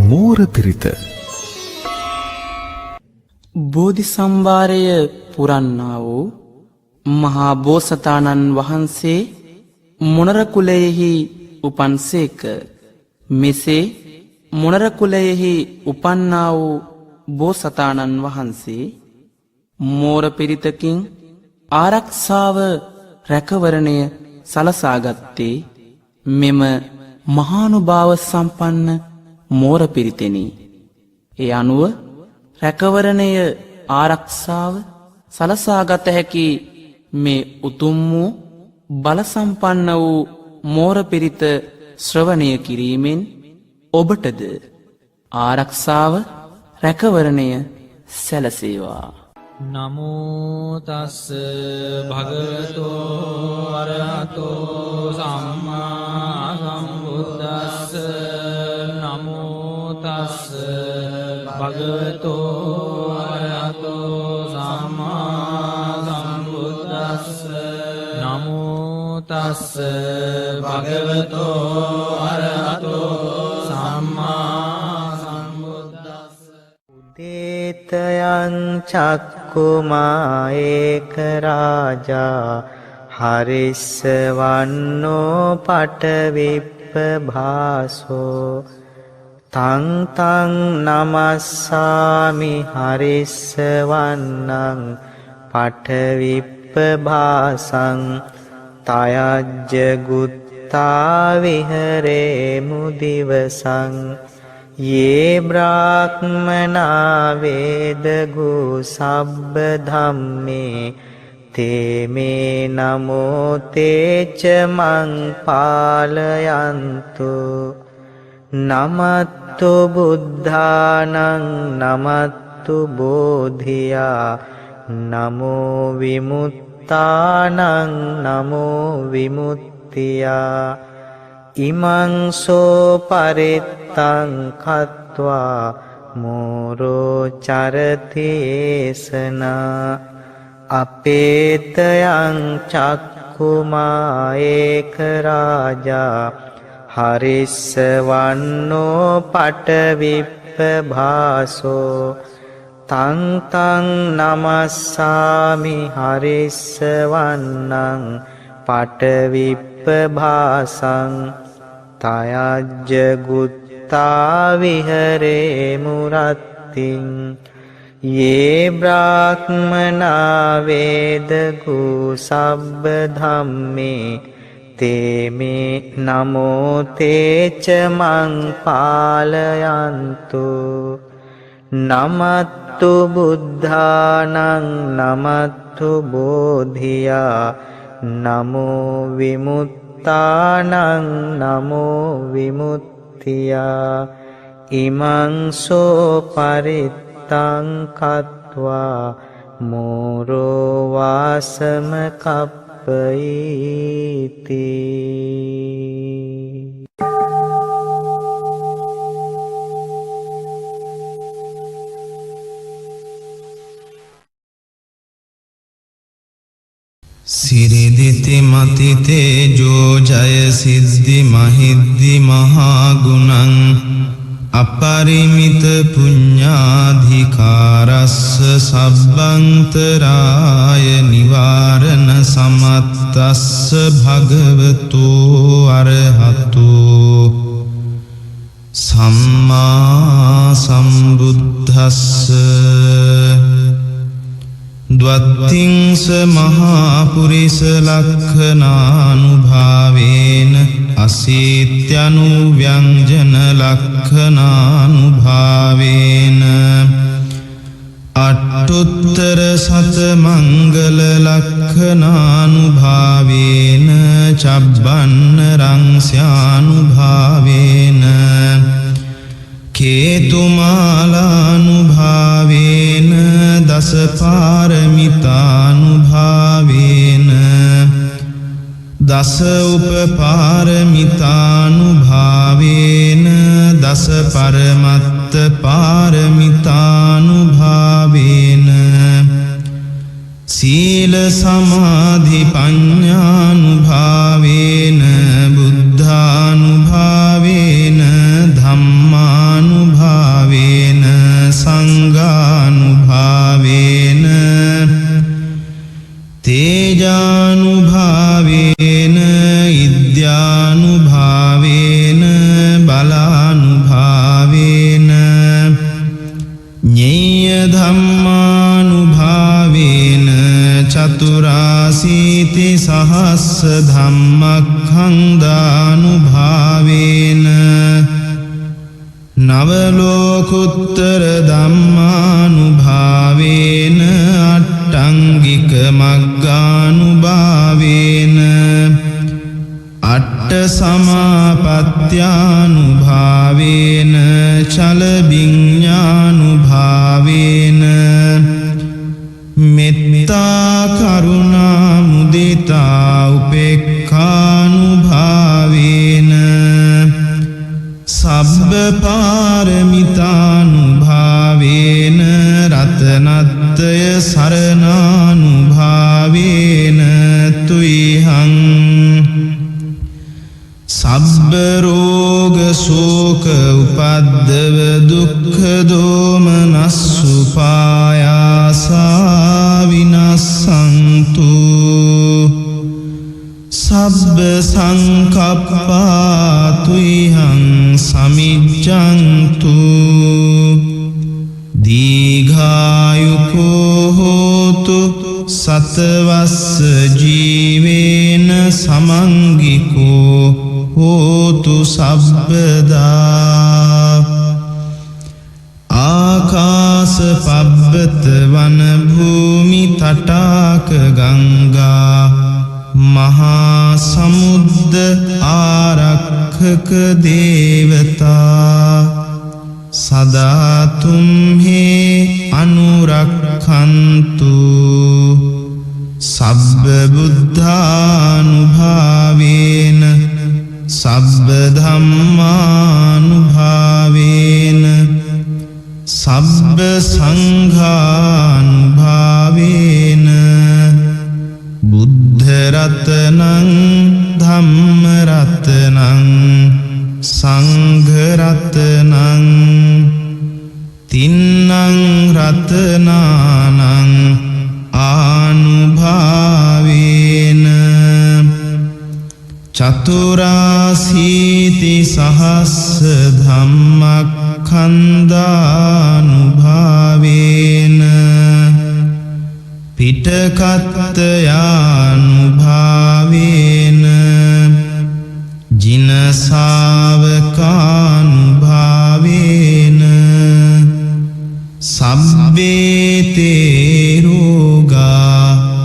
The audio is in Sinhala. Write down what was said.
මෝර පිරිත. බෝධි සම්භාරය පුරන්නා වූ මහා බෝසතාණන් වහන්සේ මොණර කුලයෙහි උපන්සේක. මෙසේ මොණර කුලයෙහි උපන්නා වූ බෝසතාණන් වහන්සේ මෝර පිරිතකින් ආරක්ෂාව රැකවරණය සලසාගත්තේ මෙම මහානුභාව සම්පන්න මෝර පිරිතෙනි. ඒ අනුව රැකවරණය ආරක්ෂාව සලසාගත හැකි මේ උතුම් වූ බල සම්පන්න වූ මෝර පිරිත ශ්‍රවණය කිරීමෙන් ඔබටද ආරක්ෂාව රැකවරණය සැලසේවා. නමෝ තස්ස භගවතෝ අරහතෝ සම්මා සම්බුද්දස්ස. නමෝ තස්ස භගවතෝ අරහතෝ සම්මා සම්බුද්දස්ස. නමෝ තස්ස භගවතෝ අරහතෝ සම්මා සම්බුද්දස්ස. දේතයං චක්කුමා ඒක රාජා හරිස්සවන්නෝ පටවිප්පභාසෝ. තං තං නමස්සාමි හරිස්සවන්නං පටවිප්පභාසං. තයජ්ජ ගුත්තා විහරේ මුදිවසං. යේ බ්‍රාහ්මනා වේදගු සබ්බ ධම්මේ තේමේ නමෝ තේච මං පාලයන්තු. නමත්තු බුද්ධානං නමත්තු බෝධියා නමෝ විමුත්තානං නමෝ විමුත්තියා. ඉමං සෝ පරිත්තං කତ୍වා මෝරෝ චරතේසනා. අපේතයං චක්කුමා ඒක රාජා හරිස්සවන්නෝ පටවිප්පභාසෝ. තං තං නමස්සාමි හරිස්සවන්නං පටවිප්පභාසං. තයජ්ජ ගුත්තා විහරේ මුරත්තිං. යේ බ්‍රාහ්මනා වේදගු සබ්බ ධම්මේ තේමේ නමෝ තේච මං පාලයන්තු. නමත්තු බුද්ධානං නමත්තු බෝධියා නමෝ විමුත්තානං නමෝ විමුත්තියා. ඉමං සෝ පරිත්තං කତ୍වා මෝරෝ වාසම කප්පයිති. සිරිදිති මති තේජෝ ජය සිද්ධි මහිද්දි මහා ගුණං අපරිමිත පුඤ්ඤාධිකාරස්ස සබ්බන්තරාය නිවාරණ සමත්තස්ස භගවතු අරහතු සම්මා සම්බුද්දස්ස. ද්වත්තිංස මහා පුරිස ලක්ඛනානුභාවේන අසීත්‍යනු ව්‍යංජන ලක්ඛනානුභාවේන අට්ඨුත්තර සත මංගල ලක්ඛනානුභාවේන චබ්බන්න රංස්යානුභාවේන කේතුමාලානුභාවේන දස පාරමිතානුභාවේන දස උපපාරමිතානුභාවේන දස පරමත්ත පාරමිතානුභාවේන සීල සමාධි පඤ්ඤානුභාවේන බුද්ධානුභාවේන ධම්මානුභාවේන ධම්මක්ඛන්දානුභාවේන නවලෝකුත්තර ධම්මානුභාවේන අට්ඨංගික මග්ගානුභාවේන අට්ඨ සමාපත්ත්‍යානුභාවේන චල විඤ්ඤානුභාවේන මෙත්තා කරුණා මුදිතා උපේක්ඛානුභාවේන සබ්බ පාරමිතානුභාවේන රතනත්‍රය සරණානුභාවේන තුයිහං සබ්බ රෝග ශෝක උපද්දව දුක්ඛ දෝමනස්සුපායාසා විනස්සන්තු සබ්බ සංකප්පා තුයිහං සමිජ්ජන්තු දීඝායුකෝ හෝතු සතවස්ස ජීවේන සමංගිකෝ හෝතු සබ්බදා ආකාස පබ්බත වන භූමි තටාක ගංගා මහා සමුද්ද ආරක්ඛක දේවතා සදා තුම්හි අනුරක්ඛන්තු සබ්බ බුද්ධානුභාවේන සබ්බ ධම්මානුභාවේන සබ්බ සංඝානුභාවේන බුද්ධ රතනං ධම්ම රතනං සංඝ රතනං තින්නං රතනානං ආනුභාවේන චතුරාසීති සහස්ස ධම්මක්ඛන්දානුභාවේන පිටකත්තයානුභාවේන ජිනසාවකානුභාවේන සබ්බේ තේ රෝගා